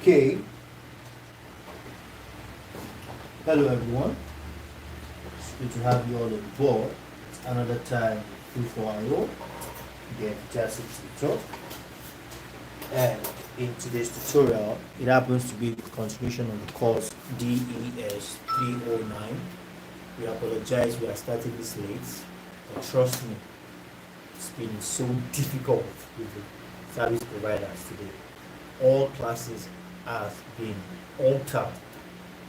Okay, hello everyone. It's good to have you all on board. It's another time for IO, the fantastic tutor. And in today's tutorial, it happens to be the continuation of the course DES309. We apologize, we are starting this late, but trust me, it's been so difficult with the service providers today. All classes have been altered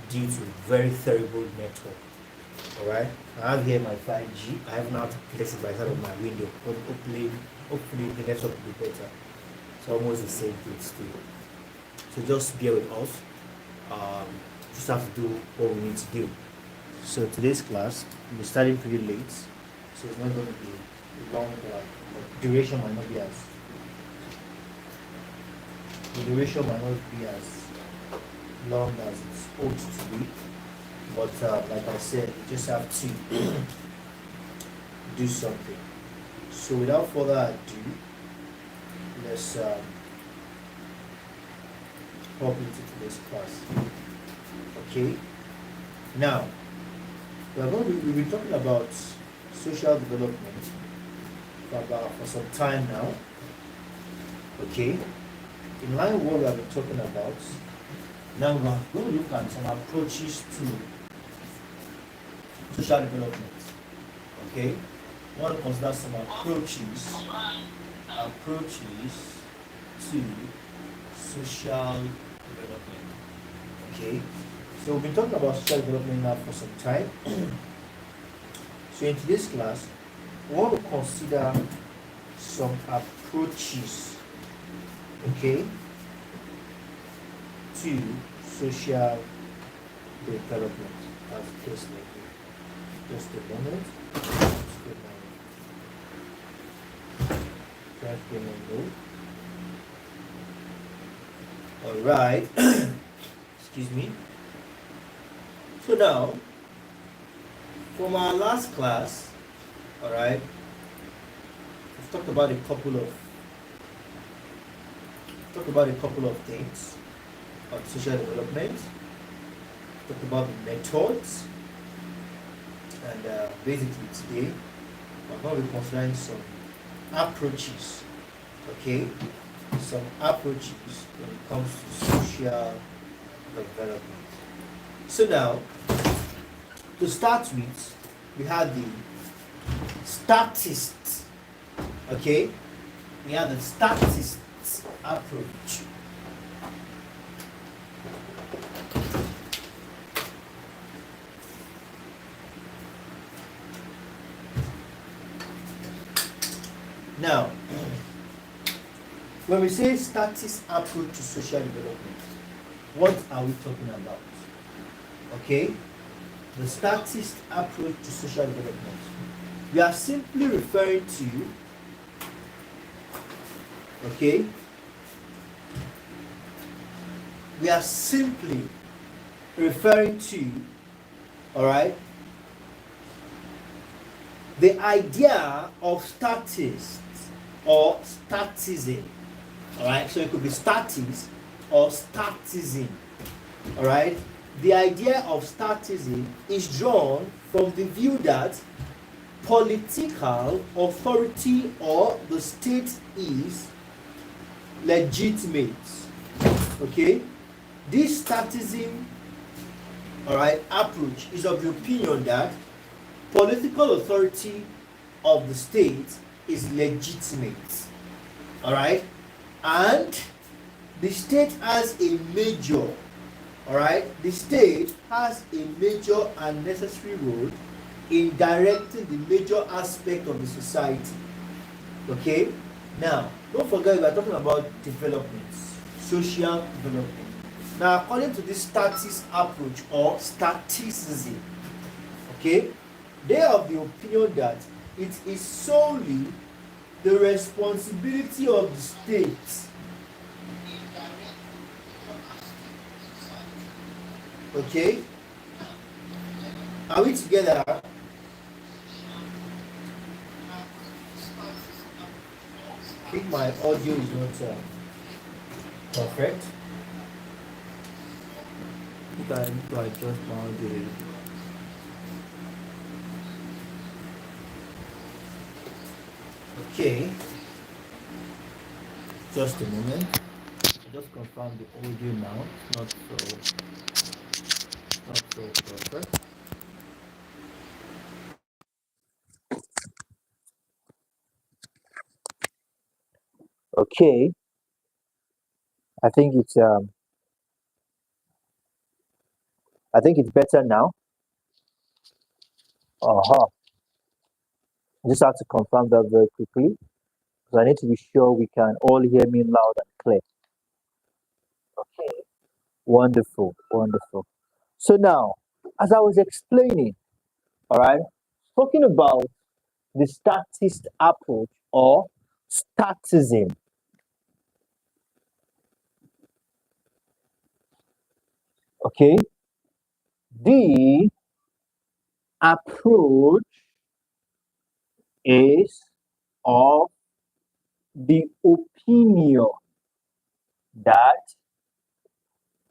due to very terrible network. Alright, I have here my 5G. I have not placed it by side of my window, but hopefully the network will be better. It's almost the same thing still. So just bear with us. Just have to do what we need to do. So today's class, we're starting pretty late, so it's not going to be long. The duration might not be as long as it's supposed to be. But like I said, you just have to do something. So without further ado, let's hop into today's class. Okay. Now we've been talking about social development for some time now. Okay. In line with what we have been talking about, now we're going to look at some approaches to social development. Okay, we want to consider some approaches to social development. Okay, so we've been talking about social development now for some time. So in today's class, we want to consider some approaches, okay, to social development, as the case may be. Just a moment. All right. Excuse me. So now, from our last class, all right, we've talked about a couple of things of social development. Talked about the methods. And basically today, we're going to be considering some approaches, okay? Some approaches when it comes to social development. So now, to start with, we have the statists, okay? We have the statists approach. Now, when we say statist approach to social development, what are we talking about? Okay, the statist approach to social development. We are simply referring to, okay, we are simply referring to, all right, the idea of statists or statism, all right? So it could be statist or statism, all right? The idea of statism is drawn from the view that political authority or the state is legitimate, okay? This statism, all right, approach is of the opinion that political authority of the state is legitimate, all right, and the state has a major, all right, the state has a major and necessary role in directing the major aspect of the society. Okay, now don't forget we are talking about development, social development. Now according to this statist approach or statisticism, okay, they are of the opinion that it is solely the responsibility of the state, okay? Are we together? I think my audio is not perfect. time to adjust my audio. Okay, just a moment. I just confirm the audio now. Not so perfect. Okay, I think it's better now. Uh-huh. Just have to confirm that very quickly because I need to be sure we can all hear me loud and clear. Okay, wonderful, wonderful. So now, as I was explaining, all right, talking about the statist approach or statism. Okay, the approach is of the opinion that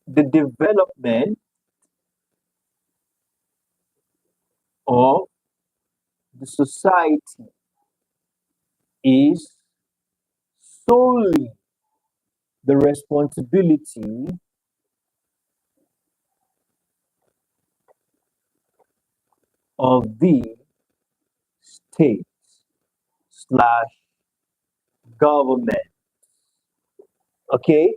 the development of the society is solely the responsibility of the state slash government. Okay,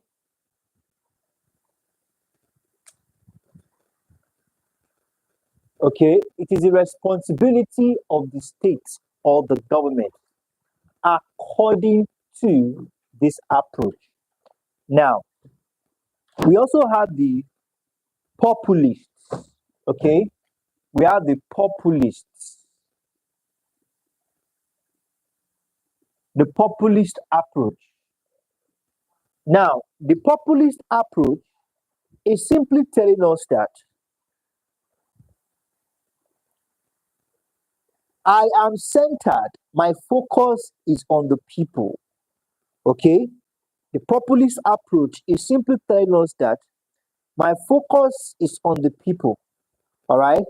okay, it is the responsibility of the state or the government according to this approach. Now, we also have the populists. Okay, we have the populists, the populist approach. Now, the populist approach is simply telling us that I am centered, my focus is on the people. Okay, the populist approach is simply telling us that my focus is on the people. All right,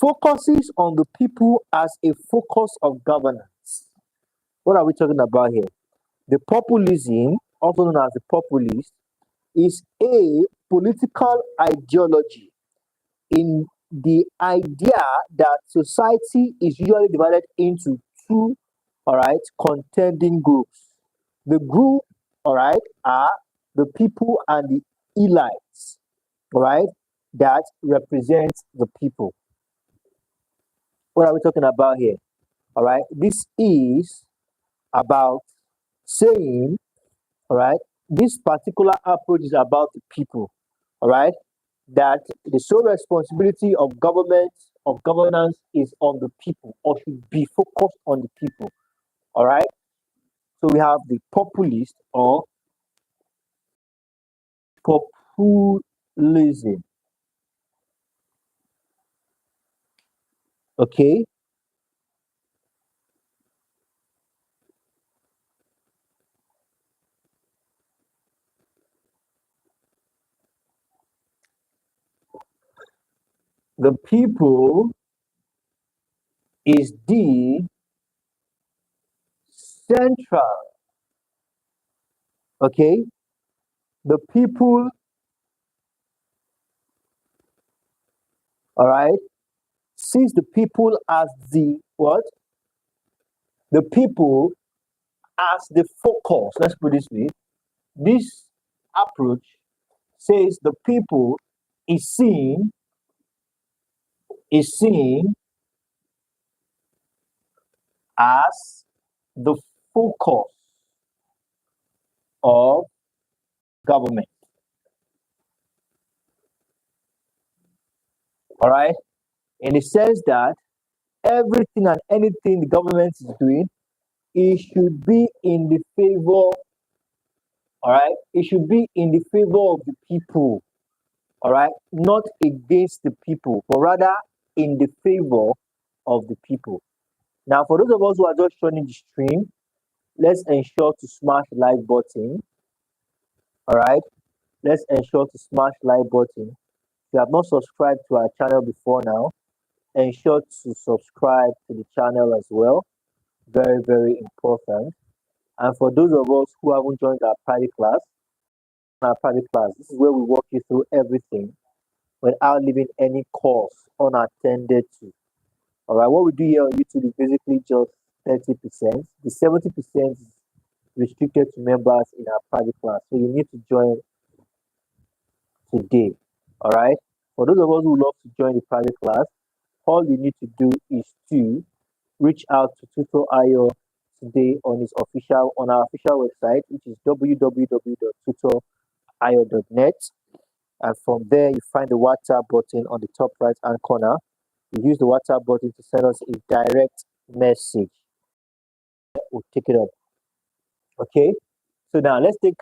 focuses on the people as a focus of governance. What are we talking about here? The populism, also known as the populist, is a political ideology in the idea that society is usually divided into two, all right, contending groups. The group, all right, are the people and the elites, all right, that represent the people. What are we talking about here? All right, this is about saying, all right, this particular approach is about the people, all right, that the sole responsibility of government, of governance is on the people or should be focused on the people, all right. So we have the populist or populism, okay. The people is the central, okay. The people, all right, sees the people as the what? The people as the focus. Let's put it this way. This approach says the people is seen as the focus of government. All right, in the sense that everything and anything the government is doing, it should be in the favor. All right, it should be in the favor of the people. All right, not against the people, but rather in the favor of the people. Now, for those of us who are just joining the stream, let's ensure to smash like button. All right, let's ensure to smash like button. you have not subscribed to our channel before now, ensure to subscribe to the channel as well. Very, very important. And for those of us who haven't joined our private class, this is where we walk you through everything without leaving any course unattended to. All right, what we do here on YouTube is basically just 30%. The 70% is restricted to members in our private class. So you need to join today. All right. For those of us who love to join the private class, all you need to do is to reach out to Tutor.io today on our official website, which is www.tutor.io.net. And from there, you find the WhatsApp button on the top right hand corner. You use the WhatsApp button to send us a direct message. We'll take it up. Okay. So now let's take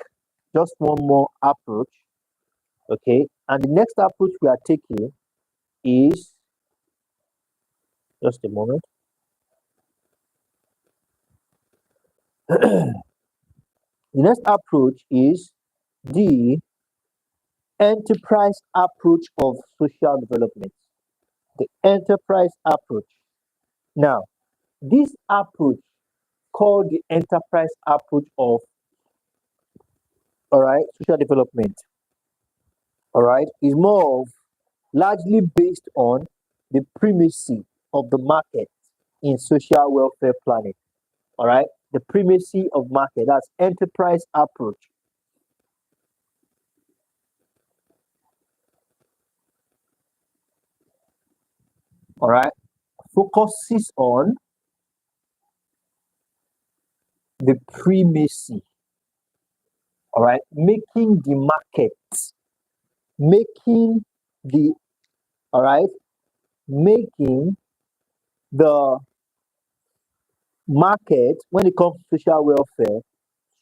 just one more approach. Okay. And the next approach we are taking is just a moment. The next approach is the enterprise approach of social development. The enterprise approach. Now, this approach, called the enterprise approach of social development, is more of largely based on the primacy of the market in social welfare planning. All right, the primacy of market, that's enterprise approach. All right, focuses on the primacy. All right, making the market, making the market when it comes to social welfare.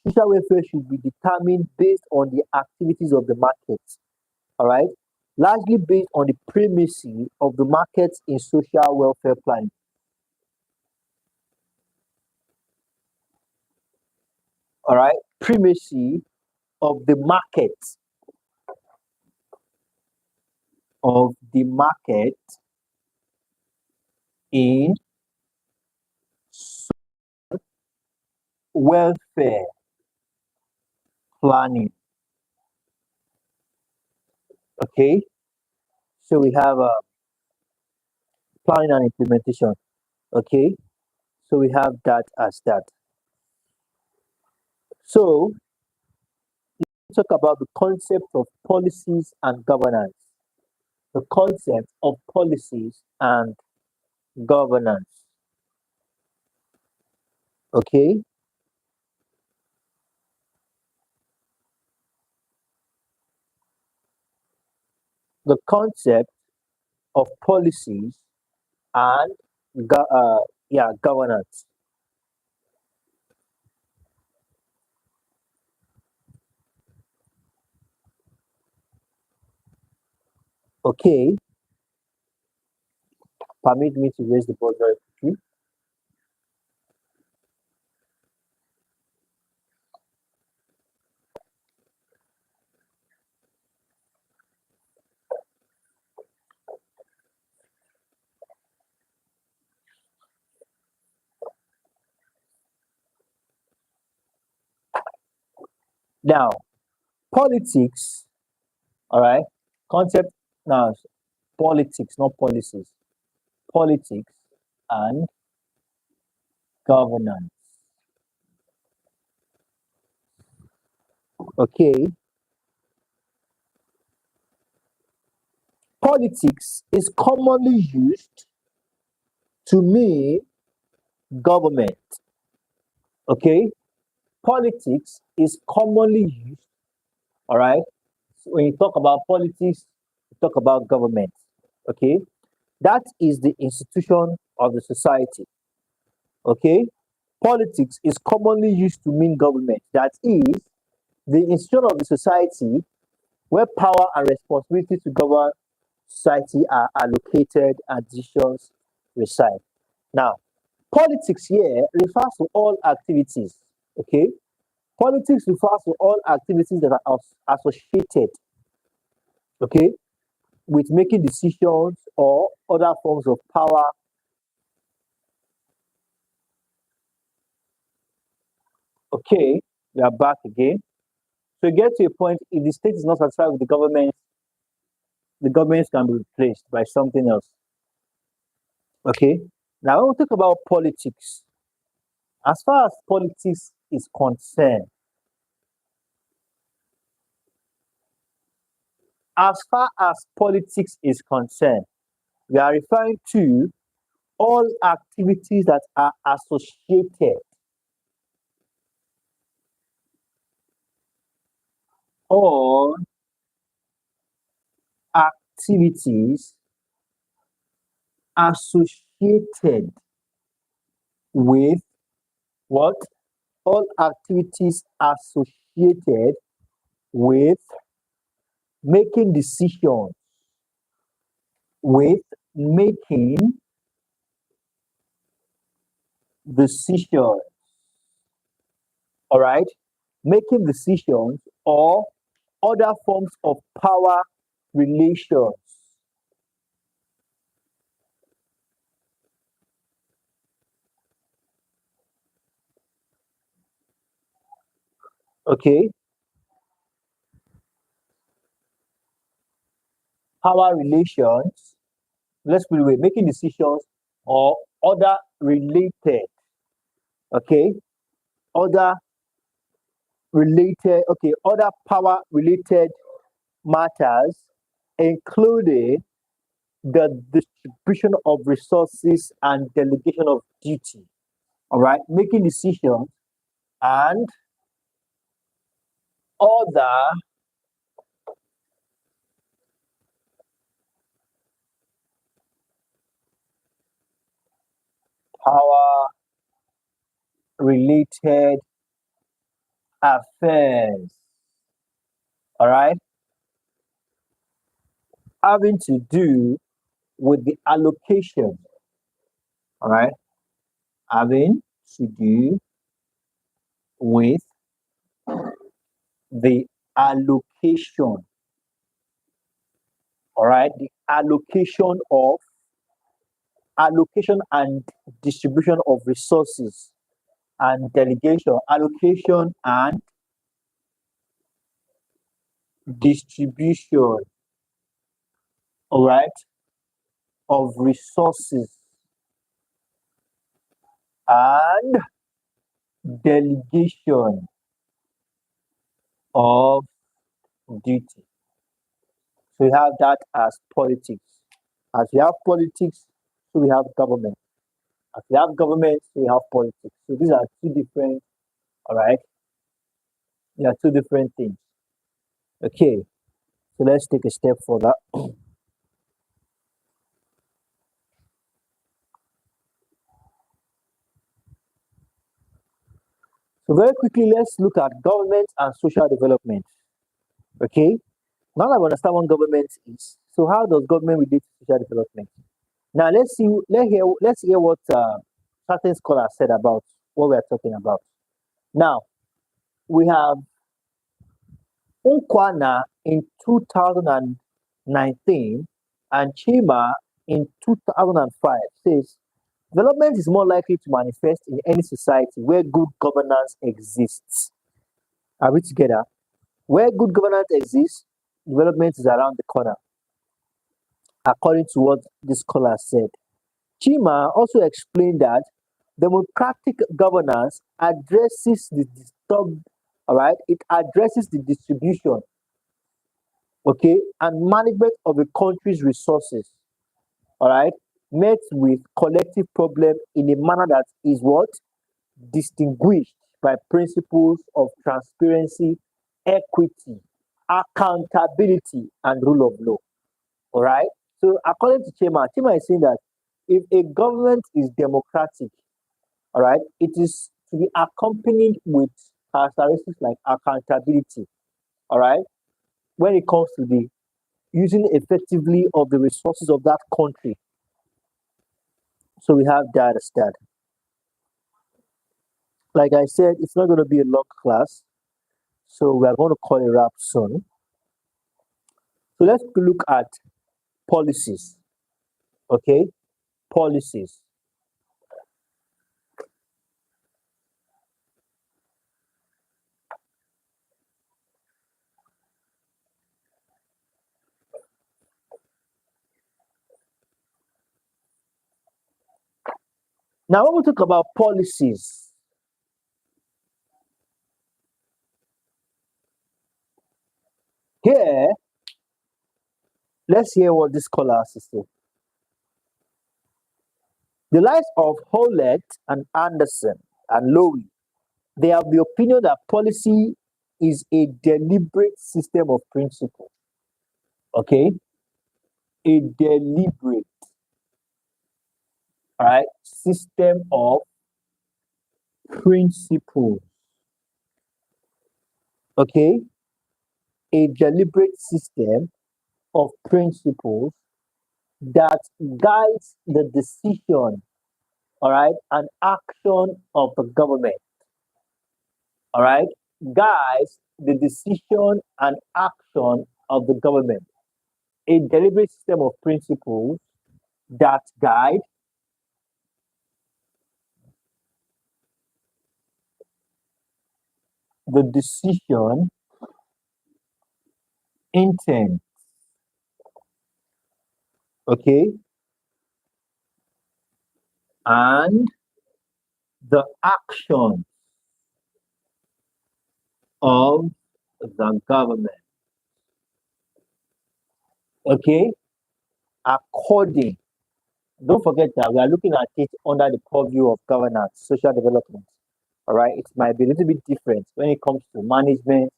Social welfare should be determined based on the activities of the market. All right, largely based on the primacy of the markets in social welfare planning. All right, primacy of the market in welfare planning. Okay, so we have planning and implementation. Okay, so we have that as that. So let's talk about the concept of policies and governance. The concept of policies and governance. Okay, the concept of policies and governance. Okay, permit me to raise the board very quickly. Now, politics, all right, concept now, politics, not policies, politics and governance. Okay, politics is commonly used to mean government. Okay, politics is commonly used, all right. So when you talk about politics, you talk about government. Okay, that is the institution of the society. Okay, politics is commonly used to mean government. That is the institution of the society where power and responsibility to govern society are allocated and decisions reside. Now, politics here refers to all activities. Okay, politics refers to all activities that are associated. Okay, with making decisions or other forms of power. Okay, we are back again. So you get to a point, if the state is not satisfied with the government can be replaced by something else. Okay, now when we talk about politics, as far as politics is concerned, we are referring to all activities that are associated, all activities associated with what? All activities associated with making decisions, with making decisions, all right? Making decisions or other forms of power relations. Okay, power relations. Let's put it away, making decisions or other related. Okay, other related. Okay, other power related matters, including the distribution of resources and delegation of duty. All right, making decisions and other power related affairs. All right, having to do with the allocation. All right, having to do with the allocation. All right, the allocation and distribution of resources and delegation, allocation and distribution, all right, of resources and delegation of duty. So we have that as politics. As we have politics, so we have government. As we have government, we have politics. So these are two different, all right, they are two different things. Okay, so let's take a step further. So very quickly, let's look at government and social development. Okay, now that we understand what government is, so how does government relate to social development? Now let's hear what certain scholars said about what we are talking about. Now we have Unkwana in 2019 and Chima in 2005 says development is more likely to manifest in any society where good governance exists. Are we together? Where good governance exists, development is around the corner, according to what this scholar said. Chima also explained that democratic governance addresses the disturbed, all right, it addresses the distribution, okay, and management of a country's resources, all right, met with collective problem in a manner that is what? Distinguished by principles of transparency, equity, accountability, and rule of law. All right. So according to Chema is saying that if a government is democratic, all right, it is to be accompanied with characteristics like accountability. All right. When it comes to the using effectively of the resources of that country. So we have that as that. Like I said, it's not going to be a long class. So we are going to call it wrap soon. So let's look at policies. Okay, policies. Now, when we talk about policies, here, let's hear what this scholar has to say. The likes of Howlett and Anderson and Lowy, they have the opinion that policy is a deliberate system of principle. Okay, a deliberate, all right, system of principles. Okay, a deliberate system of principles that guides the decision, all right, and action of the government, all right, guides the decision and action of the government. A deliberate system of principles that guide the decision, intent, okay, and the action of the government, okay, according. Don't forget that we are looking at it under the purview of governance, social development. All right, it might be a little bit different when it comes to management,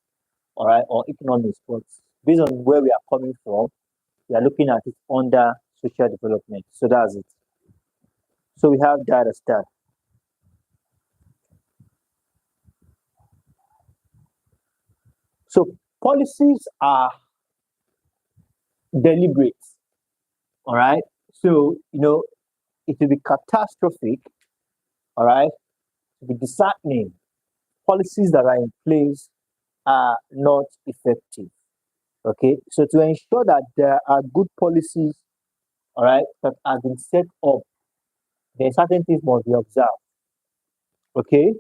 all right, or economics, but based on where we are coming from, we are looking at it under social development. So that's it. So we have that as that. So policies are deliberate, all right. So it will be catastrophic, all right, to be disheartening. Policies that are in place are not effective. Okay, so to ensure that there are good policies, all right, that have been set up, then certain things must be observed. Okay,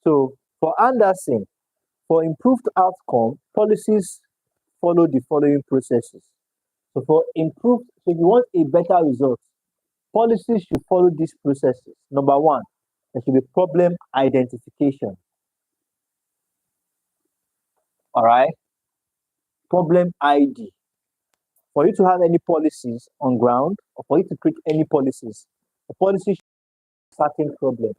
so for Anderson, for improved outcome, policies follow the following processes. So if you want a better result, policies should follow these processes. Number one, there should be problem identification. All right, problem ID. For you to have any policies on ground, or for you to create any policies, the policy should have certain problem.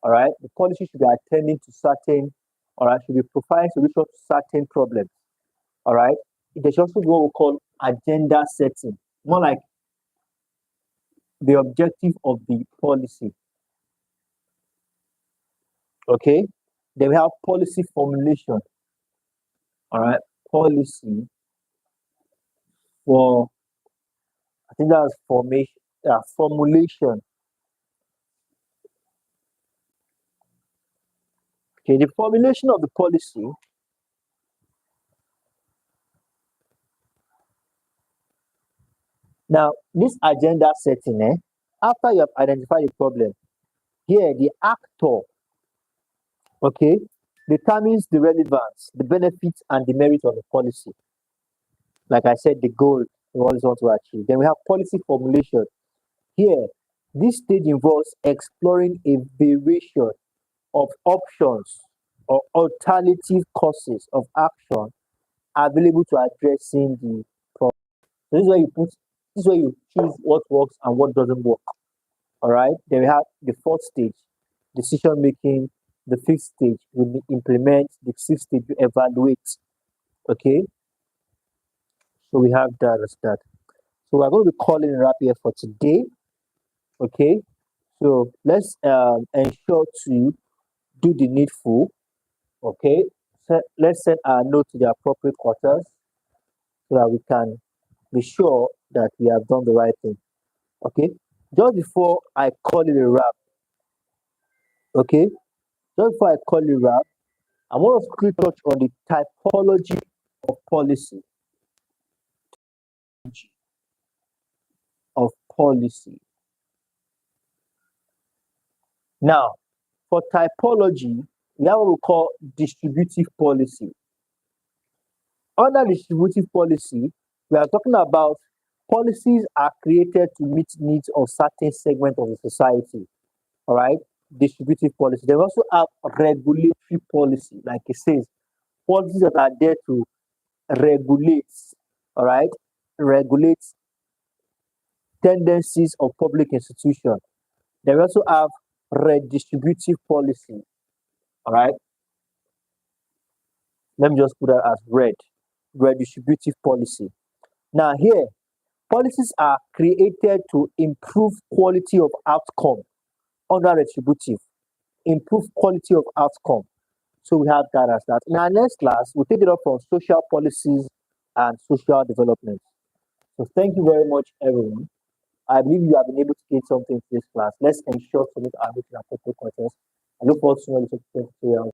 All right, the policy should be attending to certain, all right, should be providing solutions to certain problems. All right, there should also be what we call agenda setting, more like the objective of the policy. Okay, then we have policy formulation. All right, policy for, I think that's formation, formulation. Okay, the formulation of the policy. Now, this agenda setting, after you have identified the problem, here the actor, okay, determines the relevance, the benefits, and the merit of the policy. Like I said, the goal we always want to achieve. Then we have policy formulation. Here, this stage involves exploring a variation of options or alternative courses of action available to addressing the problem. So this is where you choose what works and what doesn't work. All right. Then we have the fourth stage, decision making. The fifth stage, we implement. The sixth stage, we evaluate. Okay. So we have that as that. So we're going to be calling a wrap here for today. Okay. So let's ensure to do the needful. Okay. So let's send our note to the appropriate quarters so that we can be sure that we have done the right thing. Okay. Just before I call it a wrap, okay, just before I call it a wrap, I want to quickly touch on the typology of policy. policy. Now, for typology, we have what we call distributive policy. Under distributive policy, we are talking about policies are created to meet needs of certain segment of the society. All right, distributive policy. They also have regulatory policy, like it says, policies that are there to regulate. All right, regulate tendencies of public institutions. They also have redistributive policy. All right, let me just put that as redistributive policy. Now, here, policies are created to improve quality of outcome under retributive, improve quality of outcome. So we have that as that. In our next class, we'll take it up from social policies and social development. So thank you very much, everyone. I believe you have been able to get something from this class. Let's ensure to meet our meeting appropriate contents. I look forward to seeing you in the tutorial.